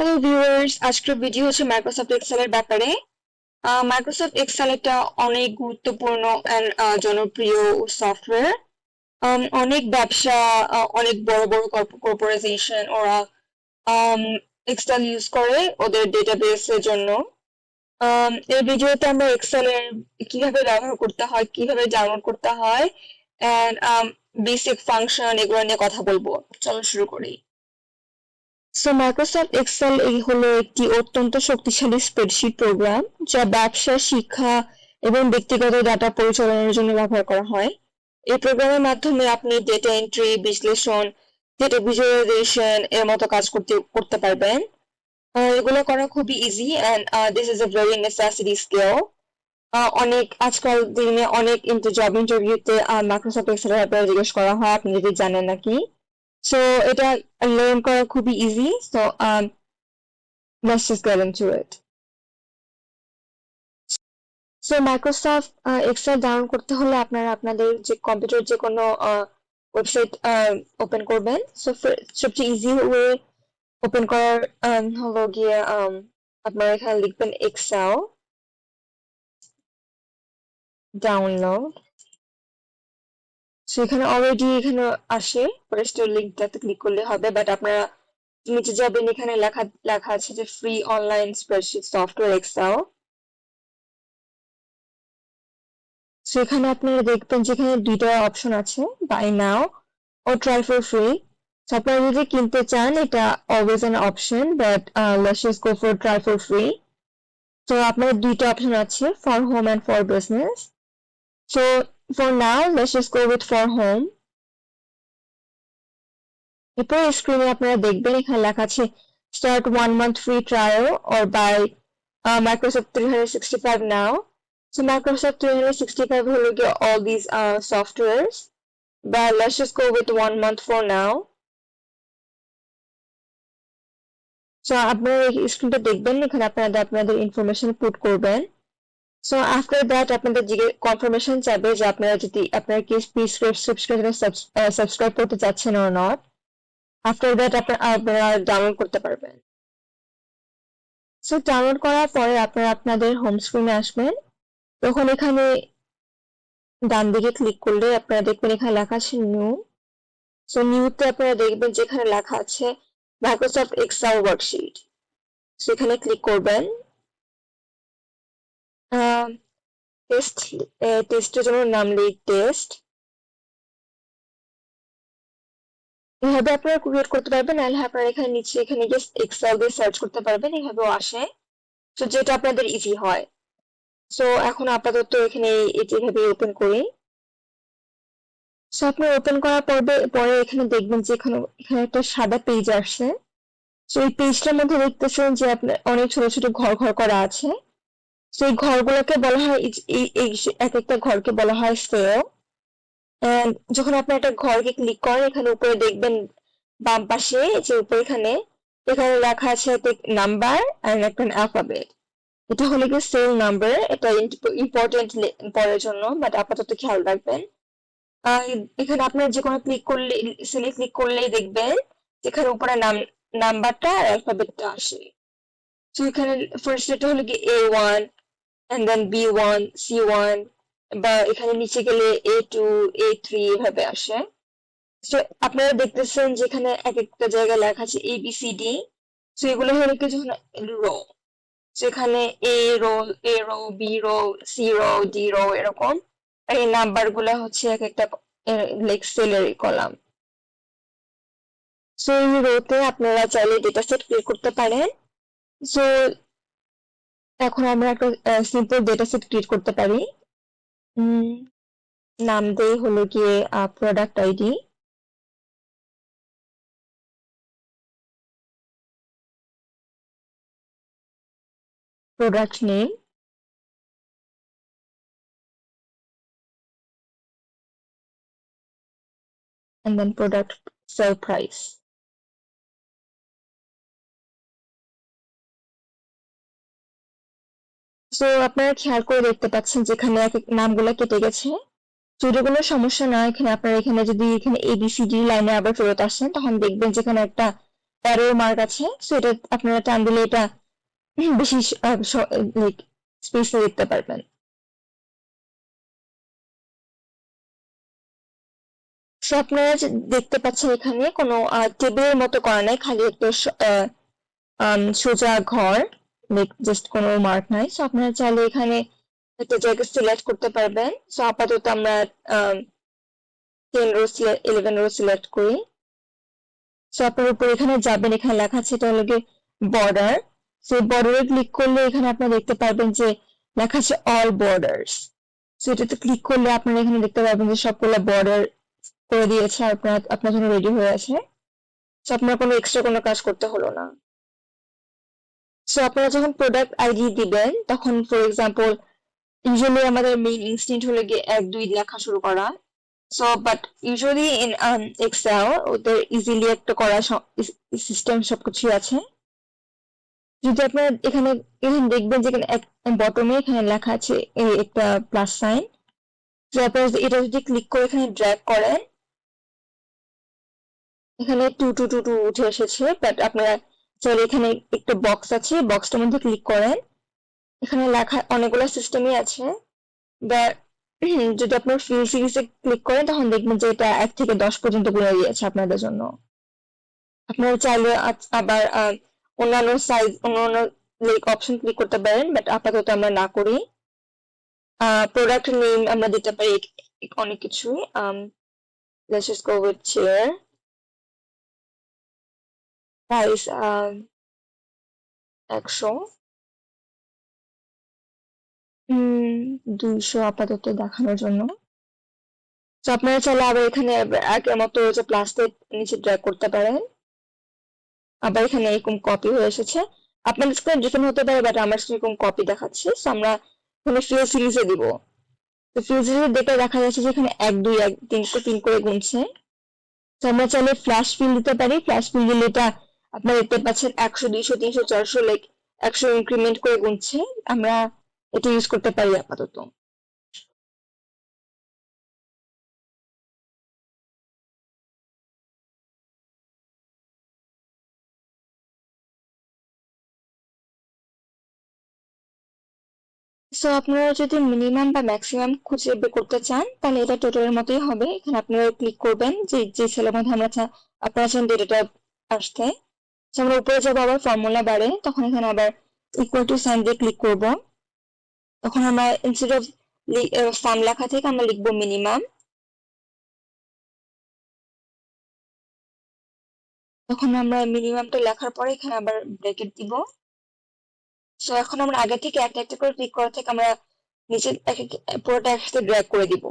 Hello viewers, আজকের video হচ্ছে Microsoft Excel এর ব্যাপারে। মাইক্রোসফট এক্সেল একটা অনেক গুরুত্বপূর্ণ এন্ড জনপ্রিয় সফটওয়্যার। অনেক ব্যবসা, অনেক বড় বড় কর্পোরেশন ওরা এক্সেল ইউজ করে ওদের ডেটাবেসের জন্য। এই ভিডিওতে আমরা এক্সেল এর কিভাবে ব্যবহার করতে হয়, কিভাবে ডাউনলোড করতে হয় এন্ড বেসিক ফাংশন এগুলো নিয়ে কথা বলবো। চলো শুরু করি। মাইক্রোসফট এক্সেল হলো একটি অত্যন্ত শক্তিশালী স্প্রেডশিট প্রোগ্রাম যা ব্যবসা, শিক্ষা এবং ব্যক্তিগত ডাটা পরিচালনার জন্য ব্যবহার করা হয়। এই প্রোগ্রামের মাধ্যমে আপনি ডেটা এন্ট্রি, বিশ্লেষণ, ডেটা ভিজুয়ালাইজেশন এর মতো কাজ করতে পারবেন। এগুলো করা খুবই easy and this is a very necessity skill. অনেক আজকাল দিনে অনেক জব ইন্টারভিউতে মাইক্রোসফট এক্সেল এর ব্যাপারে জিজ্ঞেস করা হয়, আপনি যদি জানেন নাকি। So এটা learn করা খুবই easy. So let's just get into it. So Microsoft Excel download করতে হলে আপনারা আপনাদের যে কম্পিউটার যে কোনো ওয়েবসাইট ওপেন করবেন। সো সবচেয়ে ইজি ওয়ে ওপেন করার হলো গিয়ে আপনারা এখানে লিখবেন এক্সেল ডাউনলোড। সো এখানে অলরেডি এখানে আসে, পরের লিঙ্কটাতে ক্লিক করলে হবে, বাট আপনারা নিচে যাবেন, এখানে লেখা আছে যে free online spreadsheet software Excel. সেখানে আপনারা দেখবেন যেখানে দুইটা অপশন আছে, বাই নাও ও ট্রাই ফর ফ্রি। আপনারা যদি কিনতে চান এটা always an option, but let's just go for try for free. তো আপনার দুইটা অপশন আছে, for home and for business. So for now let's just go with for home. এরপর স্ক্রিনে আপনারা দেখবেন এখানে লেখা আছে start 1 month free trial or by Microsoft 365 now. So Microsoft 365 হলো গিয়ে all these softwares, but let's just go with 1 month for now. So আপনারা এই স্ক্রিনটা দেখবেন, এখানে আপনাদের ইনফরমেশন পুট করবেন। সো আফটার দ্যাট আপনাদের কনফার্মেশন চাইবে যে আপনারা যদি আপনারা কি সাবস্ক্রিপশনে সাবস্ক্রাইব করতে চাচ্ছেন অর নট। আফটার দ্যাট আপনারা ডাউনলোড করতে পারবেন। সো ডাউনলোড করার পরে আপনারা আপনাদের হোম স্ক্রিনে আসবেন। তখন এখানে ডান দিকে ক্লিক করলে আপনারা দেখবেন এখানে লেখা আছে নিউ। সো নিউতে আপনারা দেখবেন যেখানে লেখা আছে মাইক্রোসফট এক্সেল ওয়ার্কশিট, সেখানে ক্লিক করবেন। টেস্টের জন্য নাম লিখ টেস্ট। এভাবে আপনারা ক্রিয়েট করতে পারবেন, নাহলে আপনারা এখানে নিচে এখানে জাস্ট এক্সেল দিয়ে সার্চ করতে পারবেন, এভাবেও আসে। সো যেটা আপনাদের ইজি হয়। সো এখন আপাতত এখানে এভাবে ওপেন করি। সো আপনার ওপেন করার পরে এখানে দেখবেন যে এখানে একটা সাদা পেজ আসছে। সো এই পেজটার মধ্যে দেখতেছেন যে আপনার অনেক ছোট ছোট ঘর ঘর করা আছে। সো এই ঘরগুলোকে বলা হয়, এক একটা ঘরকে বলা হয় সেল। এন্ড যখন আপনি একটা ঘরকে ক্লিক করেন, এখানে উপরে দেখবেন বাম পাশে যে উপরে এখানে লেখা আছে নাম্বার এন্ড একটা অ্যালফাবেট। এটা হলো কি সেল নাম্বার, এটা ইম্পর্টেন্ট পরের জন্য, বাট আপাতত খেয়াল রাখবেন। এখানে আপনার যে কোনো সেলে ক্লিক করলেই দেখবেন যেখানে উপরে নাম্বারটা আর অ্যালফাবেটটা আসে। তো এখানে ফার্স্ট এটা হলো কি A1 and then B1, C1, বা এখানে নিচে গেলে A2, A3 এভাবে আসে। তো আপনারা দেখতেছেন যেখানে এক একটা জায়গায় লেখা আছে ABCD। তো এগুলো হলো কি যখন রো, সেখানে A row, B row, C row, D row এরকম। আর এই নাম্বার গুলা হচ্ছে এক একটা লাইক সেলের কলাম। সো এই রোতে আপনারা চাইলে ডেটা সেট ক্রিয়েট করতে পারেন। সো এখন আমরা একটা সিম্পল ডেটা সেট ক্রিয়েট করতে পারি। নাম দেই হলো গিয়ে product ID. Product name, and then product sell price. So আপনারা খেয়াল করে দেখতে পাচ্ছেন যেখানে এক এক নামগুলো কেটে গেছে। তো এগুলো সমস্যা না, এখানে আপনারা এখানে যদি এখানে ABCD লাইনে আবার ফেরত আসেন, তখন দেখবেন যেখানে একটা অ্যারো মার্ক আছে, সো এটা আপনারা টান দিলে এটা বেশি স্পেসে দেখতে পারবেন। সো আপনারা দেখতে পাচ্ছেন এখানে কোনো টেবিলের মতো করা নাই, খালি একটা সোজা ঘর, জাস্ট কোনো মার্ক নাই। সো আপনারা চাইলে এখানে একটা জায়গা সিলেক্ট করতে পারবেন। সো আপাতত আমরা 11 রো সিলেক্ট করি। সো আপনার উপর এখানে যাবেন, এখানে লেখা আছে এটা হলো বর্ডার। সো বর্ডারে ক্লিক করলে এখানে আপনারা দেখতে পারবেন যে লেখা আছে অল বর্ডার্স। সো এটাতে ক্লিক করলে আপনারা এখানে দেখতে পারবেন যে সবগুলো বর্ডার করে দিয়েছে, আপনার জন্য রেডি হয়ে আছে। সো আপনার কোনো এক্সট্রা কোনো কাজ করতে হলো না। সো আপনারা যখন প্রোডাক্ট আইডি দিবেন তখন ফর এক্সাম্পল ইউজুয়ালি আমাদের মেইন ইনস্টিংক্ট হলো গিয়ে 1 2 লেখা শুরু করা। So but usually in Excel ওদের ইজিলি একটা করা সিস্টেম সবকিছু আছে। যদি আপনার এখানে এখানে দেখবেন যে এখানে বটমে এখানে লেখা আছে একটা প্লাস সাইন। তারপর এটা যদি ক্লিক করে এখানে ড্র্যাগ করেন, এখানে 2 উঠে এসেছে। বাট আপনারা চাইলে এখানে একটা বক্স আছে, বক্সটার মধ্যে ক্লিক করেন, এখানে লেখা অনেকগুলো সিস্টেমই আছে। বা যদি আপনার ফিল সিরিজে ক্লিক করেন তখন দেখবেন যে এটা 1 থেকে 10 পর্যন্ত গুণে দিয়েছে আপনাদের জন্য। আপনারা চাইলে আবার অন্যান্য সাইজ অন্যান্য অপশন ক্লিক করতে পারেন, বাট আপাতত আমরা না করি। প্রোডাক্ট নেম আমরা দিতে পারি অনেক কিছুই। let's just go with chair. Price 100, 200 আপাতত দেখানোর জন্য। তো আপনারা চাইলে আবার এখানে আগের মতো যে প্লাস্টিক নিচে ড্র্যাগ করতে পারেন। আবার এখানে এরকম কপি হয়ে এসেছে। আপনাদের স্ক্রিন ডিফারেন্ট হতে পারে, বাট আমার এরকম কপি দেখাচ্ছে। সো আমরা এখানে ফিল সিরিজে দিব। তো ফিল সিরিজে দেখে দেখা যাচ্ছে যে এখানে 1 2 1 3 করে গুনছে। তো আমরা চাইলে ফ্ল্যাশ ফিল দিতে পারি। ফ্ল্যাশ ফিল দিলে এটা আপনারা দেখতে পাচ্ছেন 100 200 300 400 100 ইনক্রিমেন্ট করে গুনছে। আমরা এটা ইউজ করতে পারি আপাতত। সো আপনারা যদি মিনিমাম বা ম্যাক্সিমাম খুঁজে বের করতে চান তাহলে এটা টোটালের মতোই হবে। এখানে আপনারা ক্লিক করবেন যে সেলের মধ্যে আপনারা চান ডেটাটা আসতে। আমরা উপরে যাবো আবার ফর্মুলা বারে, তখন এখানে আবার ইকুয়াল টু সাইন দিয়ে ক্লিক করব। তখন আমরা ইনস্টেড অফ সাম লেখা থেকে আমরা লিখবো মিনিমাম। তখন আমরা মিনিমামটা লেখার পরে এখানে আবার ব্র্যাকেট দিব। সো এখন আমরা আগে থেকে একটা একটা করে ক্লিক করা থেকে আমরা নিচে পুরোটা একসাথে ড্র্যাগ করে দিব।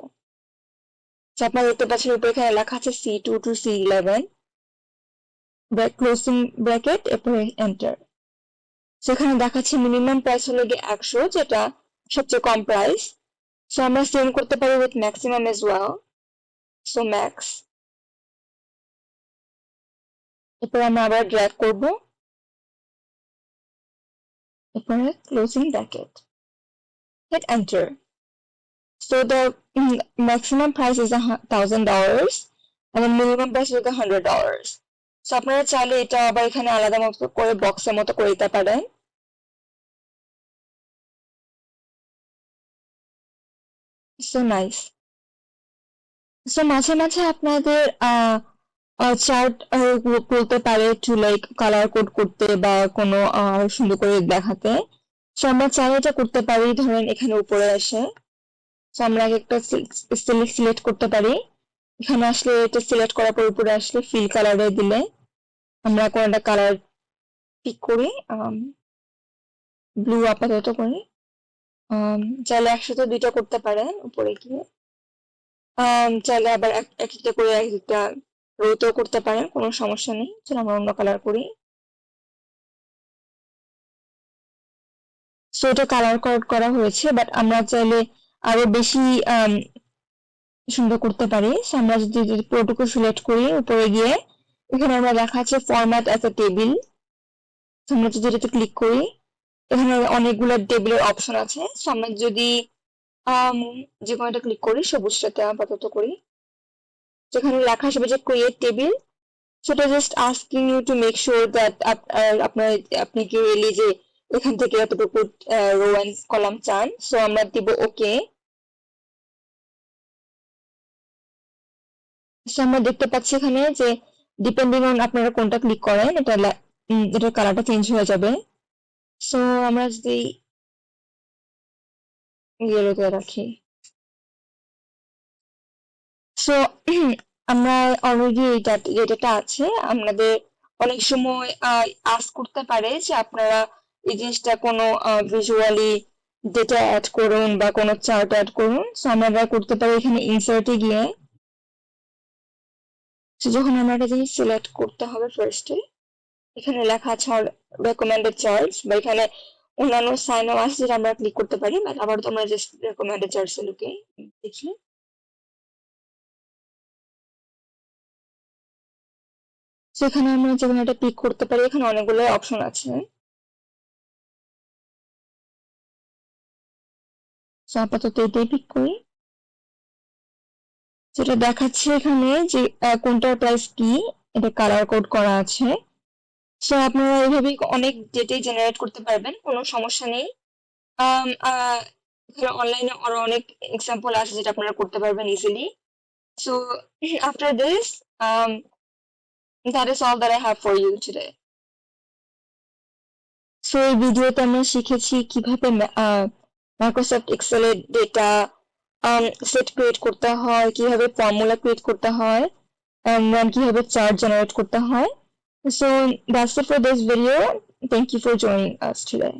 সো আপনারা দেখতে পাচ্ছেন উপরে এখানে লেখা আছে C2 to C11, closing bracket, এরপরে এন্টার। সেখানে দেখাচ্ছে মিনিমাম প্রাইস হলো গিয়ে 100, যেটা সবচেয়ে কম প্রাইস। সো আমরা সেন্ড করতে পারি with maximum as well. So max, এরপর আমরা আবার ড্র্যাগ করব, এরপরে closing bracket, hit enter. So the maximum price is $1,000 and the minimum price is $100. So আপনারা চাইলে এটা আবার এখানে আলাদা মতো করে বক্সের মতো করে দিতে পারেন। So nice. So মাঝে মাঝে আপনাদের চার্ট বলতে পারে টু কালার কোড করতে বা কোনো সুন্দর করে দেখাতে। সো আমরা চাইলে এটা করতে পারি। ধরেন এখানে উপরে আসে, সো আমরা একটা সিলেক্ট করতে পারি। এখানে আসলে এটা সিলেক্ট করার পর উপরে আসলে ফিল কালারে দিলে আমরা কোনো একটা কালার পিক করি, ব্লু আপাতত করি। চাইলে একসাথে 2টা করতে পারেন উপরে গিয়ে। চাইলে আবার একটা করে একটা রোতেও করতে পারেন, কোনো সমস্যা নেই। চলো আমরা অন্য কালার করি। সো এটা কালার কোড করা হয়েছে, বাট আমরা চাইলে আরো বেশি সুন্দর করতে পারি। আমরা যদি পুরোটুকু সিলেক্ট করি উপরে গিয়ে, এখানে আমরা লেখা আছে ফরম্যাট অ্যাজ এ টেবিল। আমরা যদি এটাতে ক্লিক করি, এখানে অনেকগুলো টেবিলের অপশন আছে। আমরা যদি যে কোনোটা ক্লিক করি, সবুজটাতে আপাতত করি, যেখানে লেখা আসবে যে ক্রিয়েট টেবিল। সেটা just asking you to make sure that আপনি কি রিয়েলি যে এখান থেকে এতটুকু রো এন্ড কলাম চান। সো আমরা দিব ওকে। সো আমরা দেখতে পাচ্ছি এখানে যে ডিপেন্ডিং অন আপনারা কোনটা ক্লিক করেন এটার কালারটা চেঞ্জ হয়ে যাবে। সো আমরা যদি ইয়েলোতে রাখি, সো আমরা অলরেডি এই ডেটাটা আছে আমাদের। অনেক সময় আস্ক করতে পারে যে আপনারা এই জিনিসটা কোনো ভিজুয়ালি ডেটা অ্যাড করুন বা কোনো চার্ট অ্যাড করুন। সো আমরা করতে পারি এখানে ইনসার্টে গিয়ে। সো যখন আমরা একটা জিনিস সিলেক্ট করতে হবে ফার্স্টে, এখানে লেখা আছে রেকমেন্ডেড চার্টস বা এখানে অন্যান্য সাইনও আছে যেটা আমরা ক্লিক করতে পারি। বাট আবার তো আমরা জাস্ট রেকমেন্ডেড চার্টস এ ঢুকে দেখি। সো এখানে আমরা যেকোনো একটা পিক করতে পারি, এখানে অনেকগুলো অপশন আছে। সো আপাতত এটাই পিক করি। যেটা দেখাচ্ছে এখানে যে কোনটার প্রাইস কি, এটা কালার কোড করা আছে। সো আপনারা এইভাবে অনেক ডেটাই জেনারেট করতে পারবেন, কোনো সমস্যা নেই। অনলাইনে আরো অনেক এক্সাম্পল আছে যেটা আপনারা করতে পারবেন easily. So after this that is all that I have for you today. So এই ভিডিওতে আমরা শিখেছি কিভাবে মাইক্রোসফট এক্সেল এর ডেটা সেট ক্রিয়েট করতে হয়, কিভাবে ফর্মুলা ক্রিয়েট করতে হয়, কিভাবে চার্ট জেনারেট করতে হয়। So that's it for this video. Thank you for joining us today.